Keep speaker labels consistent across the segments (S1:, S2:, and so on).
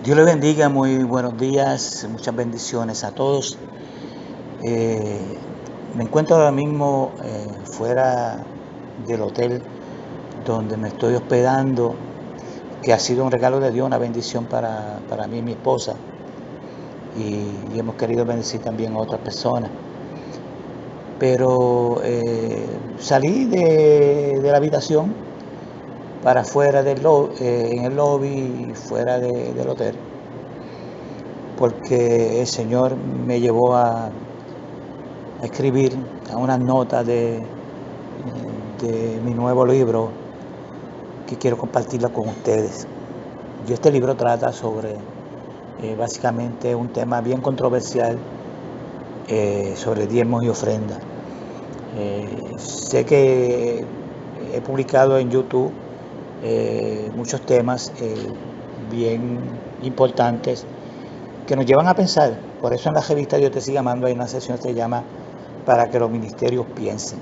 S1: Dios les bendiga, muy buenos días, muchas bendiciones a todos. Me encuentro ahora mismo fuera del hotel donde me estoy hospedando, que ha sido un regalo de Dios, una bendición para mí y mi esposa, y hemos querido bendecir también a otras personas. Pero salí de la habitación para afuera en el lobby, fuera del hotel, porque el Señor me llevó a escribir a unas notas de mi nuevo libro que quiero compartirla con ustedes. Yo este libro trata sobre básicamente un tema bien controversial sobre diezmos y ofrendas. Sé que he publicado en YouTube muchos temas bien importantes que nos llevan a pensar. Por eso en la revista Dios te sigue amando hay una sesión que se llama Para que los ministerios piensen.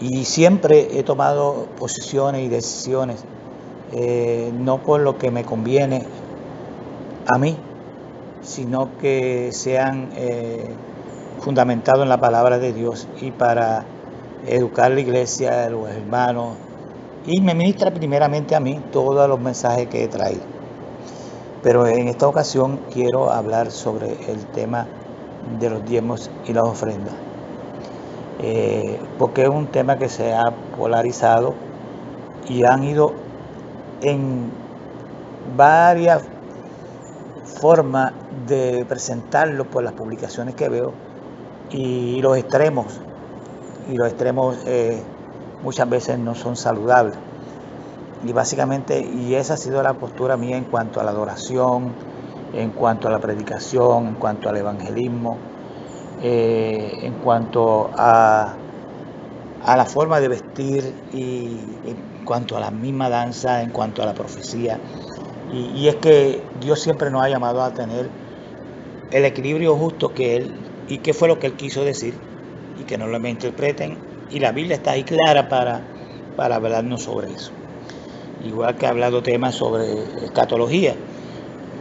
S1: Y siempre he tomado posiciones y decisiones, no por lo que me conviene a mí, sino que sean fundamentados en la palabra de Dios y para educar a la iglesia, a los hermanos, y me ministra primeramente a mí todos los mensajes que he traído. Pero en esta ocasión quiero hablar sobre el tema de los diezmos y las ofrendas. Porque es un tema que se ha polarizado y han ido en varias formas de presentarlo por las publicaciones que veo y los extremos muchas veces no son saludables. Y básicamente, y esa ha sido la postura mía en cuanto a la adoración, en cuanto a la predicación, en cuanto al evangelismo, en cuanto a la forma de vestir y en cuanto a la misma danza, en cuanto a la profecía. Y es que Dios siempre nos ha llamado a tener el equilibrio justo que Él, y qué fue lo que Él quiso decir, y que no lo interpreten. Y la Biblia está ahí clara para hablarnos sobre eso. Igual que ha hablado temas sobre escatología,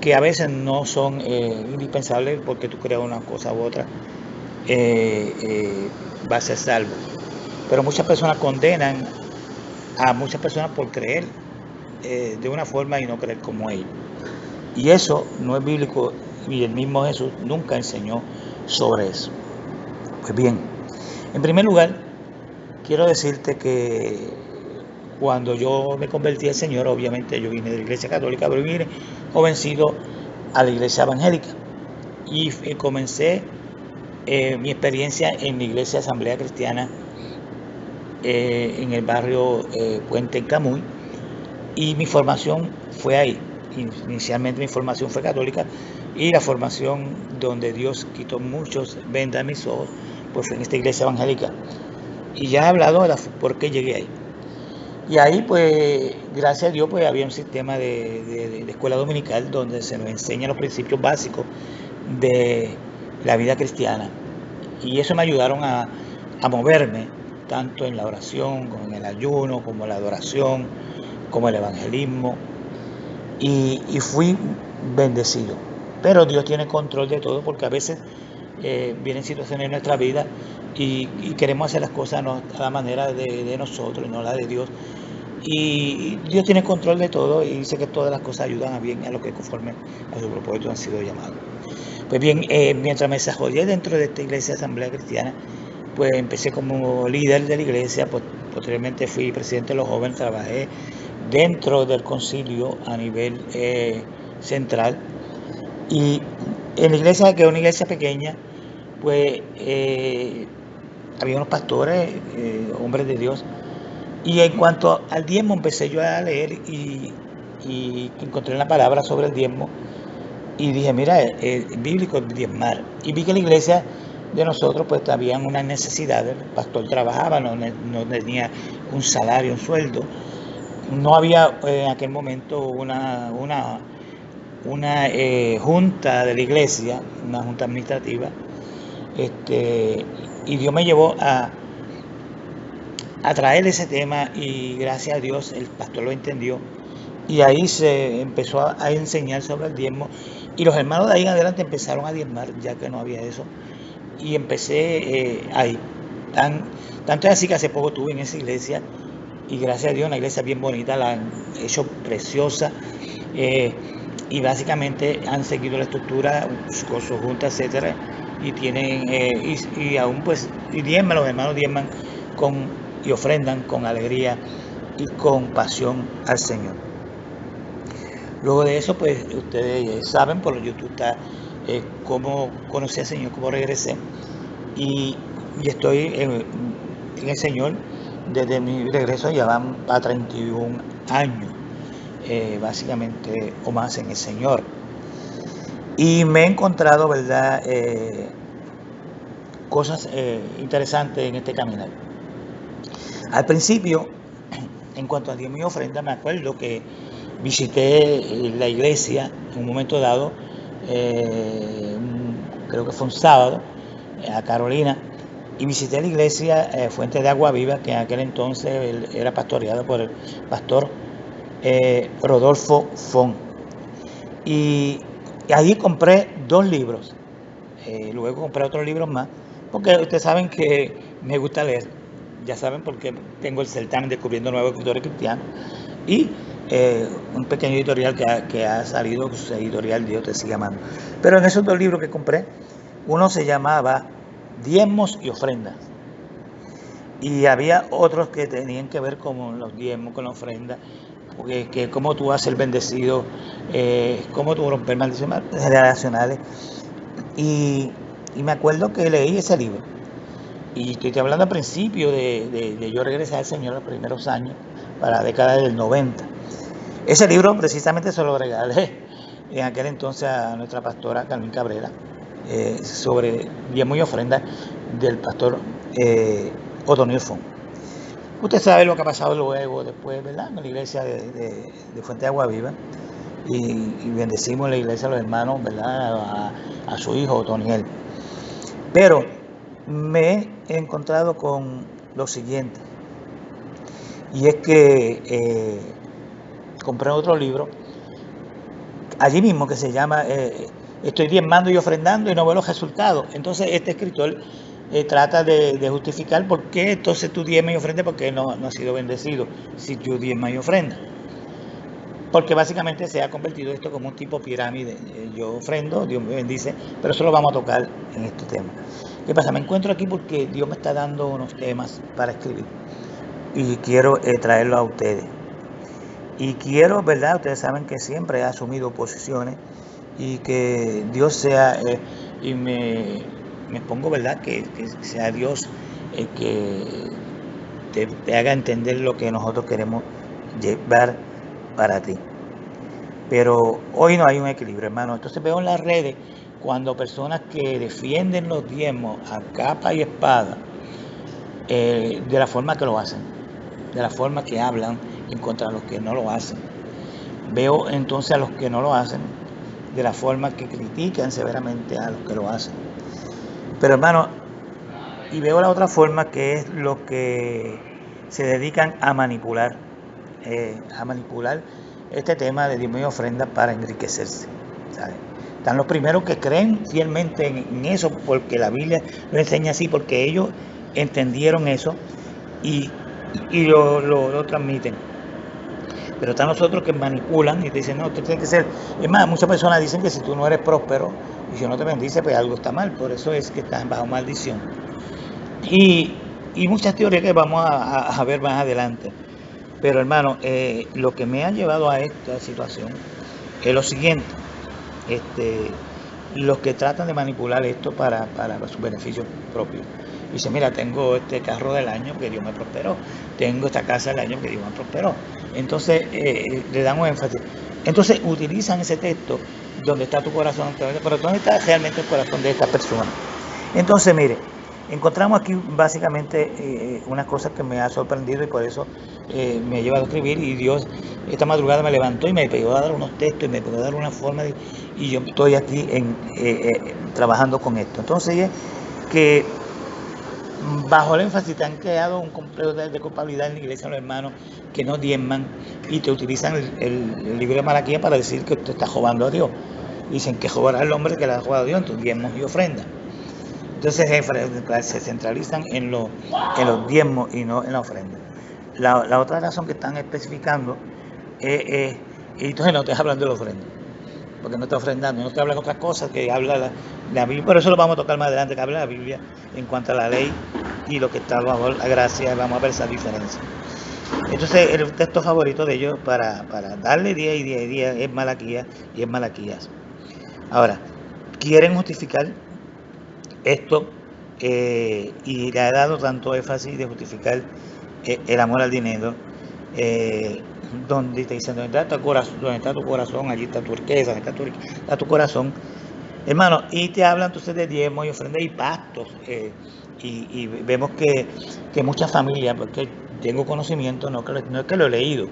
S1: que a veces no son indispensables porque tú creas una cosa u otra, va a ser salvo. Pero muchas personas condenan a muchas personas por creer de una forma y no creer como ellos. Y eso no es bíblico y el mismo Jesús nunca enseñó sobre eso. Pues bien, en primer lugar, quiero decirte que cuando yo me convertí al Señor, obviamente yo vine de la iglesia católica, pero vine convencido a la iglesia evangélica. Y comencé mi experiencia en la iglesia Asamblea Cristiana en el barrio Puente en Camuy, y mi formación fue ahí. Inicialmente mi formación fue católica y la formación donde Dios quitó muchos vendas de mis ojos pues fue en esta iglesia evangélica. Y ya he hablado de por qué llegué ahí. Y ahí pues gracias a Dios pues había un sistema de escuela dominical donde se nos enseña los principios básicos de la vida cristiana. Y eso me ayudaron a moverme tanto en la oración como en el ayuno, como la adoración, como el evangelismo, y fui bendecido. Pero Dios tiene control de todo, porque a veces vienen situaciones en nuestra vida y queremos hacer las cosas a la manera de nosotros y no la de Dios. Y Dios tiene control de todo y dice que todas las cosas ayudan a bien a los que conforme a su propósito han sido llamados. Pues bien, mientras me desarrollé dentro de esta iglesia Asamblea Cristiana, pues empecé como líder de la iglesia, posteriormente fui presidente de los jóvenes, trabajé dentro del concilio a nivel central, y en la iglesia, que es una iglesia pequeña, pues había unos pastores, hombres de Dios, y en cuanto al diezmo empecé yo a leer y encontré la palabra sobre el diezmo y dije, mira, es bíblico diezmar, y vi que la iglesia de nosotros pues habían unas necesidades. El pastor trabajaba, no tenía un salario, un sueldo, no había en aquel momento una junta de la iglesia, una junta administrativa, y Dios me llevó a traer ese tema, y gracias a Dios el pastor lo entendió Y ahí se empezó a enseñar sobre el diezmo. Y los hermanos de ahí en adelante empezaron a diezmar, ya que no había eso. Y empecé ahí. Tanto es así que hace poco estuve en esa iglesia. Y gracias a Dios, una iglesia bien bonita, la han hecho preciosa. Y básicamente han seguido la estructura con su junta, etcétera. Y tienen, y aún pues, y diezman, los hermanos diezman y ofrendan con alegría y con pasión al Señor. Luego de eso, pues ustedes saben, por YouTube está cómo conocí al Señor, cómo regresé. Y estoy en el Señor desde mi regreso, ya van a 31 años, básicamente, o más en el Señor. Y me he encontrado, ¿verdad?, cosas interesantes en este caminar. Al principio, en cuanto a diezmo y ofrenda, me acuerdo que visité la iglesia en un momento dado, creo que fue un sábado, a Carolina, y visité la iglesia Fuente de Agua Viva, que en aquel entonces era pastoreado por el pastor Rodolfo Fon. Y allí compré 2 libros, luego compré otros libros más, porque ustedes saben que me gusta leer, ya saben, porque tengo el certamen Descubriendo Nuevos Escritores Cristianos, y un pequeño editorial que ha salido, su editorial Dios te sigue amando. Pero en esos 2 libros que compré, uno se llamaba Diezmos y Ofrendas, y había otros que tenían que ver con los diezmos, con la ofrenda, porque que cómo tú vas a ser bendecido, cómo tú romper maldiciones generacionales. Y me acuerdo que leí ese libro, y estoy hablando al principio de yo regresar al Señor los primeros años, para la década del 90. Ese libro precisamente se lo regalé en aquel entonces a nuestra pastora Carmen Cabrera, sobre diezmo y ofrenda del pastor O'Donnell Fon. Usted sabe lo que ha pasado luego, después, ¿verdad?, en la iglesia de Fuente de Agua Viva, y bendecimos la iglesia a los hermanos, ¿verdad?, a su hijo Otoniel. Pero me he encontrado con lo siguiente, y es que compré otro libro allí mismo que se llama Estoy diezmando y ofrendando y no veo los resultados. Entonces este escritor trata de justificar por qué entonces tú diezmas y ofrendas, porque no has sido bendecido si tú diezmas y ofrendas. Porque básicamente se ha convertido esto como un tipo pirámide. Yo ofrendo, Dios me bendice, pero eso lo vamos a tocar en este tema. ¿Qué pasa? Me encuentro aquí porque Dios me está dando unos temas para escribir y quiero traerlo a ustedes. Y quiero, ¿verdad? Ustedes saben que siempre he asumido posiciones, y que Dios sea, y me pongo, ¿verdad?, que sea Dios el que te haga entender lo que nosotros queremos llevar para ti. Pero hoy no hay un equilibrio, hermano. Entonces veo en las redes cuando personas que defienden los diezmos a capa y espada, de la forma que lo hacen, de la forma que hablan en contra de los que no lo hacen. Veo entonces a los que no lo hacen de la forma que critican severamente a los que lo hacen. Pero hermano, y veo la otra forma, que es los que se dedican a manipular este tema de diezmo y ofrenda para enriquecerse, ¿sabes? Están los primeros que creen fielmente en eso, porque la Biblia lo enseña así, porque ellos entendieron eso y lo transmiten. Pero están los otros que manipulan y te dicen, no, tú tienes que ser. Es más, muchas personas dicen que si tú no eres próspero y si no te bendice, pues algo está mal. Por eso es que estás bajo maldición. Y muchas teorías que vamos a ver más adelante. Pero hermano, lo que me ha llevado a esta situación es lo siguiente. Los que tratan de manipular esto para sus beneficios propios. Dice, mira, tengo este carro del año que Dios me prosperó, tengo esta casa del año que Dios me prosperó. Entonces le dan un énfasis. Entonces utilizan ese texto, donde está tu corazón, pero ¿dónde está realmente el corazón de esta persona? Entonces, mire, encontramos aquí básicamente unas cosas que me ha sorprendido, y por eso me ha llevado a escribir, y Dios esta madrugada me levantó y me pidió a dar unos textos y me pidió a dar una forma y yo estoy aquí trabajando con esto. Entonces, que bajo el énfasis te han creado un complejo de culpabilidad en la iglesia, los hermanos que no diezman y te utilizan el libro de Malaquías para decir que usted está robando a Dios. Dicen que robará el hombre que le ha robado a Dios, entonces diezmos y ofrendas. Entonces se centralizan en los diezmos y no en la ofrenda. La otra razón que están especificando y entonces no te hablan de la ofrenda, porque no está ofrendando, no te hablan otras cosas que habla la Biblia. Por eso lo vamos a tocar más adelante, que habla la Biblia en cuanto a la ley y lo que está bajo la gracia. Vamos a ver esa diferencia. Entonces el texto favorito de ellos para darle día y día y día es Malaquías y es Malaquías. Ahora, quieren justificar esto y le ha dado tanto énfasis de justificar el amor al dinero, donde te dicen, donde está tu corazón, allí está tu riqueza, donde está tu corazón, hermano, y te hablan entonces de diezmos y ofrendas y pactos, y vemos que muchas familias, porque tengo conocimiento, no es que lo he leído,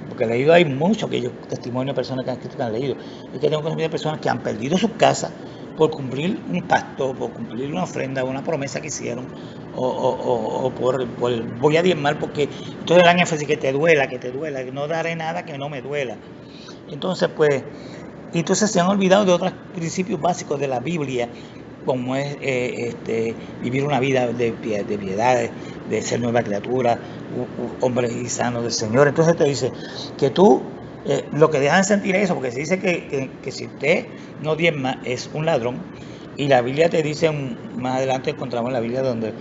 S1: porque he leído, hay muchos testimonios de personas que han escrito que han leído, y que tengo conocimiento de personas que han perdido sus casas por cumplir un pacto, por cumplir una ofrenda, una promesa que hicieron, o por voy a diezmar porque entonces dan énfasis que te duela, que no daré nada que no me duela. Entonces, pues, entonces se han olvidado de otros principios básicos de la Biblia, como es vivir una vida de piedad, de ser nueva criatura, hombres y sanos del Señor. Entonces te dice que tú lo que dejan de sentir es eso, porque se dice que si usted no diezma es un ladrón, y la Biblia te dice, más adelante encontramos en la Biblia donde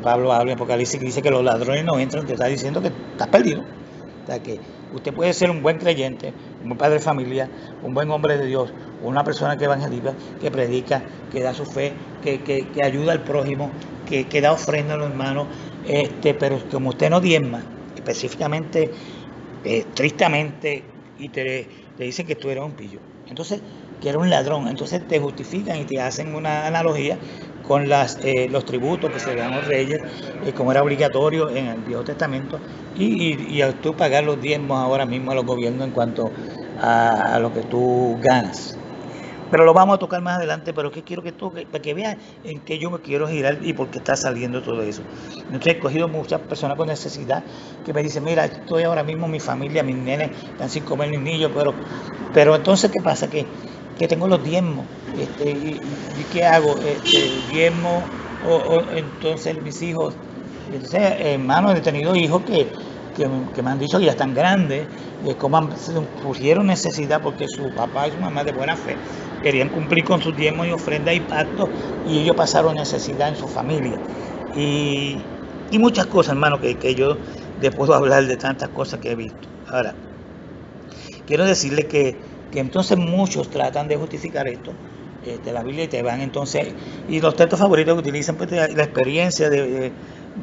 S1: Pablo habla en Apocalipsis, que dice que los ladrones no entran, te está diciendo que estás perdido. O sea, que usted puede ser un buen creyente, un buen padre de familia, un buen hombre de Dios, una persona que evangeliza, que predica, que da su fe, que ayuda al prójimo, que da ofrenda a los hermanos, pero como usted no diezma, específicamente, estrictamente, y te dicen que tú eres un pillo, entonces que eres un ladrón, entonces te justifican y te hacen una analogía con los tributos que se dan a los reyes, como era obligatorio en el Viejo Testamento, y tú pagar los diezmos ahora mismo a los gobiernos en cuanto a lo que tú ganas. Pero lo vamos a tocar más adelante, pero que quiero que toque, para que vean en qué yo me quiero girar y por qué está saliendo todo eso. Entonces he cogido muchas personas con necesidad que me dicen, mira, estoy ahora mismo, mi familia, mis nenes están sin comer ni niños, pero entonces, ¿qué pasa? Que tengo los diezmos, y ¿qué hago? Diezmo, entonces mis hijos, entonces, hermanos, he tenido hijos que me han dicho que ya están grandes, como pusieron necesidad porque su papá y su mamá de buena fe querían cumplir con sus diezmos y ofrendas y pactos, y ellos pasaron necesidad en su familia. Y muchas cosas, hermano, que yo le puedo hablar de tantas cosas que he visto. Ahora, quiero decirle que entonces muchos tratan de justificar esto, la Biblia, y te van entonces, y los textos favoritos que utilizan, pues la experiencia de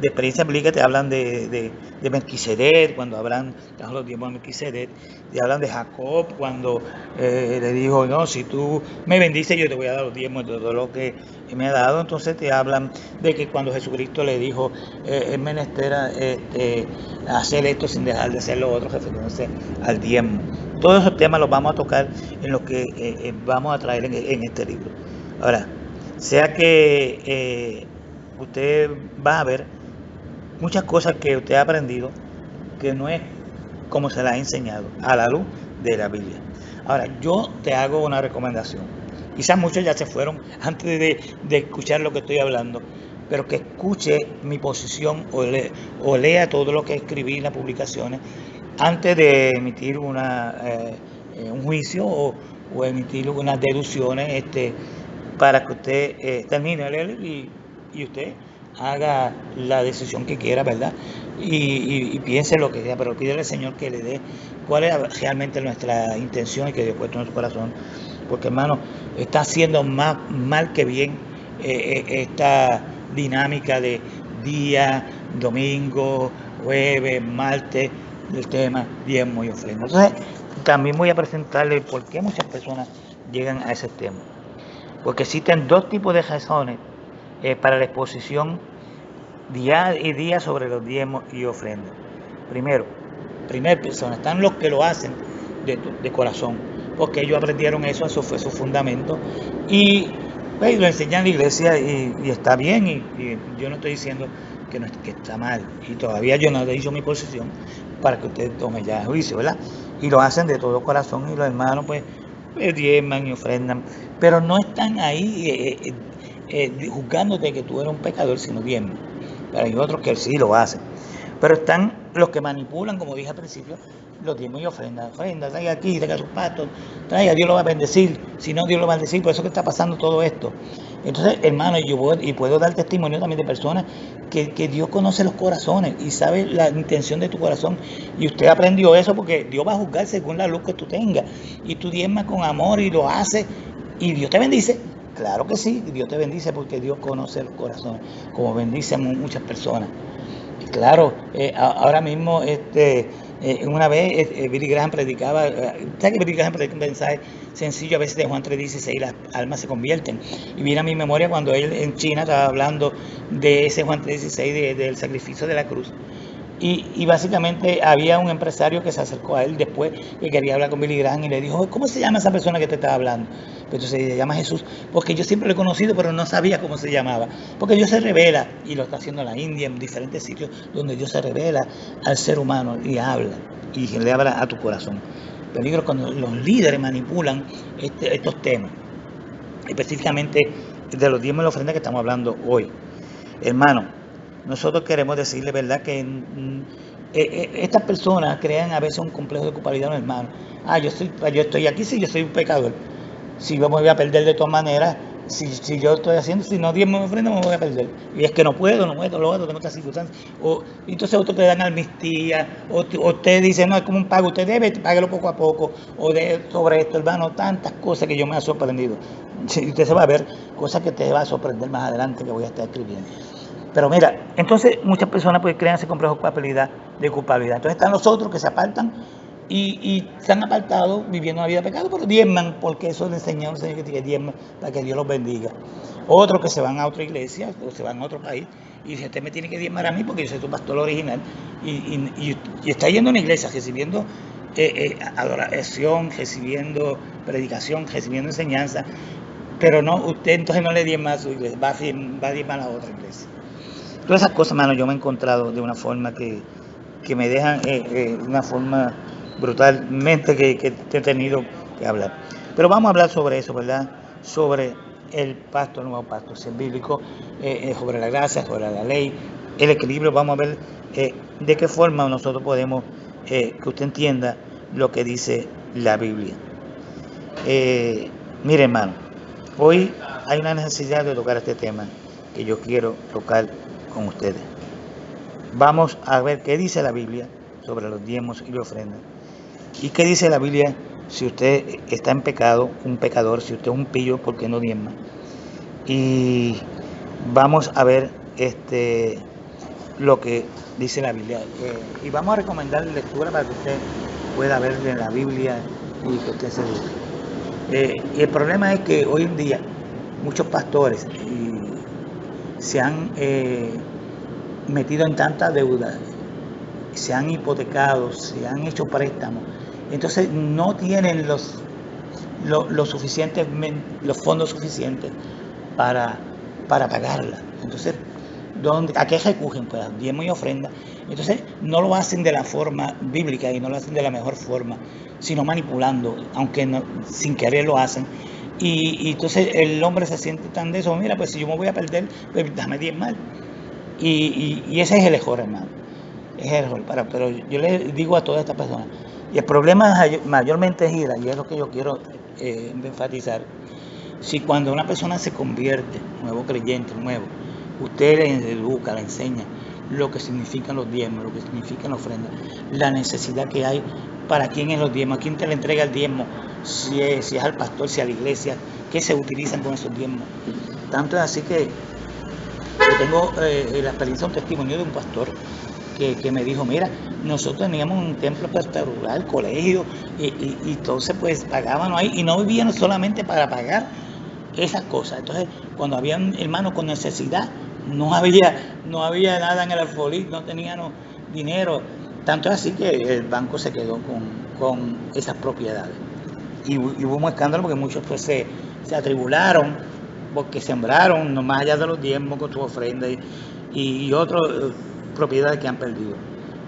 S1: experiencia bíblica, te hablan de Melquisedec, cuando hablan de los diezmos de Melquisedec, te hablan de Jacob, cuando le dijo, no, si tú me bendices, yo te voy a dar los diezmos de todo lo que me ha dado. Entonces te hablan de que cuando Jesucristo le dijo, es menester hacer esto sin dejar de hacer lo otro, refiriéndose al diezmo. Todos esos temas los vamos a tocar en lo que vamos a traer en este libro. Ahora, sea que usted va a ver muchas cosas que usted ha aprendido que no es como se las ha enseñado a la luz de la Biblia. Ahora, yo te hago una recomendación. Quizás muchos ya se fueron antes de escuchar lo que estoy hablando, pero que escuche mi posición o lea todo lo que escribí en las publicaciones antes de emitir un juicio o emitir unas deducciones, para que usted termine de leer y usted haga la decisión que quiera, ¿verdad? Y piense lo que sea, pero pídele al Señor que le dé cuál es realmente nuestra intención y que Dios puesto en nuestro corazón, porque, hermano, está haciendo más mal que bien esta dinámica de día, domingo, jueves, martes, del tema diezmo y ofrenda. Entonces, también voy a presentarle por qué muchas personas llegan a ese tema. Porque existen dos tipos de razones para la exposición día y día sobre los diezmos y ofrendas. Primera persona, están los que lo hacen de corazón, porque ellos aprendieron eso fue su fundamento, y Pues, lo enseñan en la iglesia y está bien, y yo no estoy diciendo que, no, que está mal, y todavía yo no he dicho mi posición para que usted tome ya juicio, ¿verdad? Y lo hacen de todo corazón, y los hermanos pues diezman y ofrendan, pero no están ahí juzgándote que tú eres un pecador si no diezman. Pero hay otros que sí lo hacen. Pero están los que manipulan, como dije al principio, los diezmos y ofrendas. Ofrenda, traiga aquí, traiga sus pastos, traiga, Dios lo va a bendecir. Si no, Dios lo va a bendecir. Por eso que está pasando todo esto. Entonces, hermano, yo puedo dar testimonio también de personas que Dios conoce los corazones y sabe la intención de tu corazón. Y usted aprendió eso porque Dios va a juzgar según la luz que tú tengas. Y tú diezmas con amor y lo haces y Dios te bendice. Claro que sí, Dios te bendice porque Dios conoce los corazones, como bendice a muchas personas. Claro, ahora mismo, una vez Billy Graham predicaba, ¿sabes que Billy Graham predica un mensaje sencillo a veces de Juan 3:16, las almas se convierten? Y viene a mi memoria cuando él en China estaba hablando de ese Juan 3:16, del sacrificio de la cruz. Y básicamente había un empresario que se acercó a él después que quería hablar con Billy Graham y le dijo, ¿cómo se llama esa persona que te estaba hablando? Entonces se llama Jesús, porque yo siempre lo he conocido, pero no sabía cómo se llamaba. Porque Dios se revela, y lo está haciendo en la India, en diferentes sitios donde Dios se revela al ser humano y habla, y le habla a tu corazón. Peligro cuando los líderes manipulan estos temas, específicamente de los diezmos y la ofrenda que estamos hablando hoy. Hermano, nosotros queremos decirle, ¿verdad?, que estas personas crean a veces un complejo de culpabilidad en el hermano. Yo estoy aquí si yo soy un pecador. Si yo me voy a perder de todas maneras, si yo estoy haciendo, si no Dios me ofrenda, me voy a perder. Y es que no puedo, tengo estas circunstancias. Entonces otros te dan amnistía, o usted dice, no, es como un pago, usted debe, páguelo poco a poco, o sobre esto, hermano, tantas cosas que yo me he sorprendido. Usted se va a ver cosas que te va a sorprender más adelante que voy a estar escribiendo. Pero mira, entonces muchas personas pues crean ese complejo de culpabilidad. Entonces están los otros que se apartan y se han apartado viviendo una vida de pecado, pero diezman, porque eso le enseña un Señor que diezman para que Dios los bendiga. Otros que se van a otra iglesia o se van a otro país y dicen, usted me tiene que diezmar a mí porque yo soy tu pastor original, y está yendo a una iglesia recibiendo adoración, recibiendo predicación, recibiendo enseñanza, pero no, usted entonces no le diezma a su iglesia, va a diezmar a la otra iglesia. Todas esas cosas, mano, yo me he encontrado de una forma que me dejan de una forma brutalmente que he tenido que hablar. Pero vamos a hablar sobre eso, ¿verdad? Sobre el pacto, el nuevo pacto, si es bíblico, sobre la gracia, sobre la ley, el equilibrio. Vamos a ver de qué forma nosotros podemos que usted entienda lo que dice la Biblia. Mire, hermano, hoy hay una necesidad de tocar este tema que yo quiero tocar con ustedes. Vamos a ver qué dice la Biblia sobre los diezmos y la ofrenda. Y qué dice la Biblia si usted está en pecado, un pecador, si usted es un pillo, ¿por qué no diezma? Y vamos a ver lo que dice la Biblia. Y vamos a recomendar lectura para que usted pueda ver en la Biblia y que usted se eduque. Y el problema es que hoy en día muchos pastores se han metido en tanta deuda, se han hipotecado, se han hecho préstamos, entonces no tienen los fondos suficientes para pagarla. Entonces, ¿a qué recurren? Pues a diezmo y ofrenda. Entonces no lo hacen de la forma bíblica y no lo hacen de la mejor forma, sino manipulando, aunque no, sin querer lo hacen. Y entonces el hombre se siente tan de eso, mira, pues si yo me voy a perder, pues déjame diezmar. Y ese es el error, hermano. Es el error. Pero yo le digo a todas estas personas, y el problema mayormente es ira, y es lo que yo quiero enfatizar. Si cuando una persona se convierte, nuevo creyente, nuevo, usted le educa, le enseña lo que significan los diezmos, lo que significan las ofrendas, la necesidad que hay para quién es los diezmos, a quién te le entrega el diezmo, si es al pastor, si a la iglesia, qué se utilizan con esos diezmos. Tanto es así que yo tengo la experiencia, un testimonio de un pastor que me dijo, mira, nosotros teníamos un templo pastoral, colegio, y entonces pues pagábamos ahí, y no vivíamos solamente para pagar esas cosas. Entonces, cuando había hermanos con necesidad, no había nada en el alfolí, no teníamos dinero. Tanto es así que el banco se quedó con esas propiedades. Y hubo un escándalo porque muchos pues se atribularon porque sembraron, no más allá de los diezmos con su ofrenda y otras propiedades que han perdido,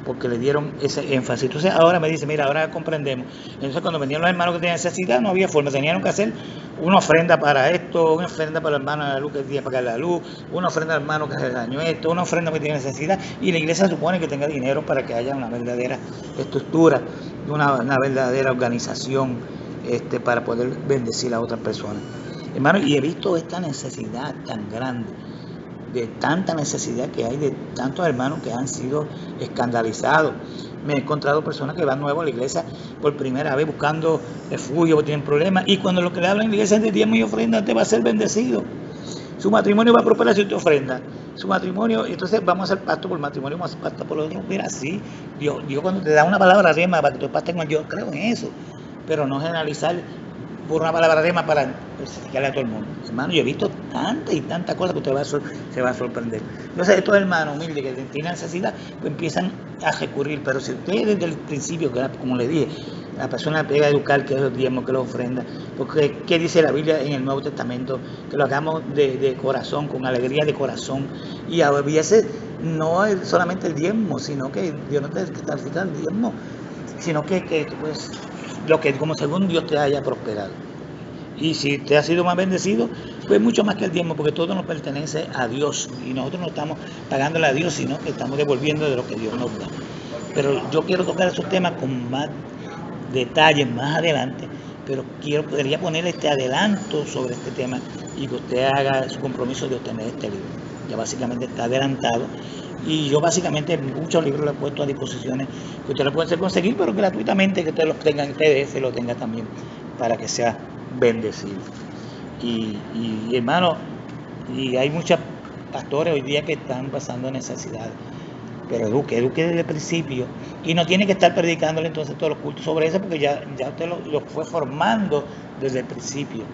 S1: porque le dieron ese énfasis. Entonces ahora me dice, mira, ahora comprendemos. Entonces cuando venían los hermanos que tenían necesidad, no había forma, tenían que hacer una ofrenda para esto, una ofrenda para el hermano de la luz que tiene que pagar la luz, una ofrenda al hermano que se dañó esto, una ofrenda que tiene necesidad, y la iglesia supone que tenga dinero para que haya una verdadera estructura, una verdadera organización para poder bendecir a otras personas. Hermano, y he visto esta necesidad tan grande, de tanta necesidad que hay de tantos hermanos que han sido escandalizados. Me he encontrado personas que van nuevos a la iglesia por primera vez buscando refugio, porque tienen problemas, y cuando lo que le hablan en la iglesia es de diezmo y ofrenda, te va a ser bendecido. Su matrimonio va a prosperar si te ofrenda. Su matrimonio, entonces vamos a hacer pacto por el matrimonio, vamos a hacer pacto por los otros. Mira, sí, Dios cuando te da una palabra rema para que tú pactes con él, yo creo en eso, pero no generalizar por una palabra rema para explicarle a todo el mundo. Hermano, yo he visto tantas y tantas cosas que usted se va a sorprender. Entonces estos hermanos humildes que tienen necesidad, pues empiezan a recurrir, pero si usted desde el principio, como le dije, la persona pega a educar que es los diezmos, que los ofrenda, porque ¿qué dice la Biblia en el Nuevo Testamento? Que lo hagamos de corazón, con alegría de corazón, y a veces no es solamente el diezmo, sino que Dios no te está el diezmo, sino que pues lo que como según Dios te haya prosperado. Y si te ha sido más bendecido, pues mucho más que el diezmo, porque todo nos pertenece a Dios y nosotros no estamos pagándole a Dios, sino que estamos devolviendo de lo que Dios nos da. Pero yo quiero tocar esos temas con más detalles más adelante, pero podría poner este adelanto sobre este tema y que usted haga su compromiso de obtener este libro. Ya básicamente está adelantado. Y yo básicamente muchos libros los he puesto a disposición que usted lo puede conseguir, pero gratuitamente, que usted los tenga en PDF, lo tenga también para que sea bendecido. Y hermano, y hay muchos pastores hoy día que están pasando necesidades, pero eduque desde el principio, y no tiene que estar predicándole entonces todos los cultos sobre eso, porque ya usted lo fue formando desde el principio.